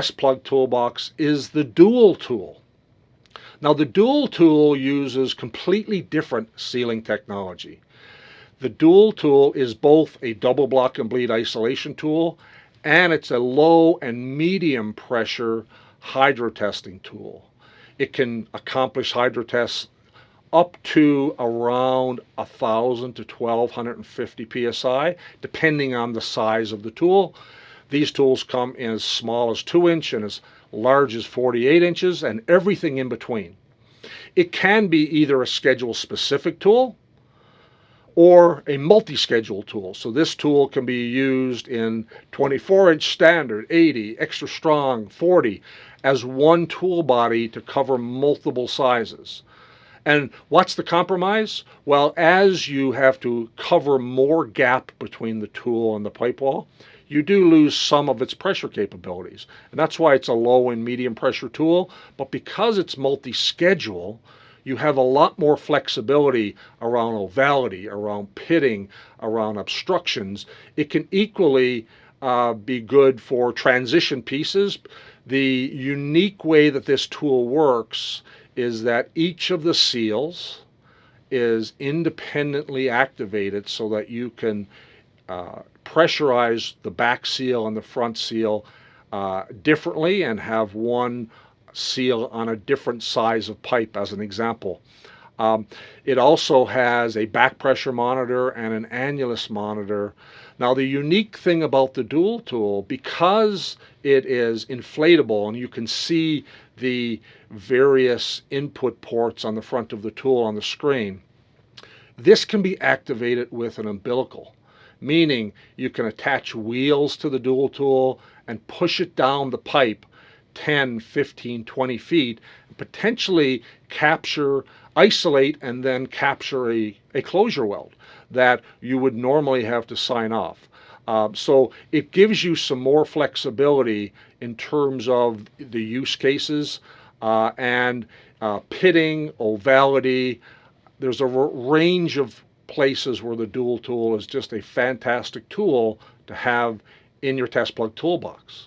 Test Plug Toolbox is the dual tool. Now the dual tool uses completely different sealing technology. The dual tool is both a double block and bleed isolation tool, and it's a low and medium pressure hydro testing tool. It can accomplish hydro tests up to around 1,000 to 1,250 psi, depending on the size of the tool. These tools come in as small as 2-inch and as large as 48 inches and everything in between. It can be either a schedule-specific tool or a multi-schedule tool. So this tool can be used in 24-inch standard, 80, extra strong, 40, as one tool body to cover multiple sizes. And what's the compromise? Well, as you have to cover more gap between the tool and the pipe wall, you do lose some of its pressure capabilities. And that's why it's a low and medium pressure tool. But because it's multi-schedule, you have a lot more flexibility around ovality, around pitting, around obstructions. It can equally be good for transition pieces. The unique way that this tool works is that each of the seals is independently activated so that you can pressurize the back seal and the front seal differently and have one seal on a different size of pipe, as an example. It also has a back pressure monitor and an annulus monitor. Now, the unique thing about the dual tool, because it is inflatable and you can see the various input ports on the front of the tool on the screen, this can be activated with an umbilical, meaning you can attach wheels to the dual tool and push it down the pipe 10, 15, 20 feet, and potentially isolate and then capture a closure weld that you would normally have to sign off. So it gives you some more flexibility in terms of the use cases and pitting, ovality. There's a range of places where the dual tool is just a fantastic tool to have in your test plug toolbox.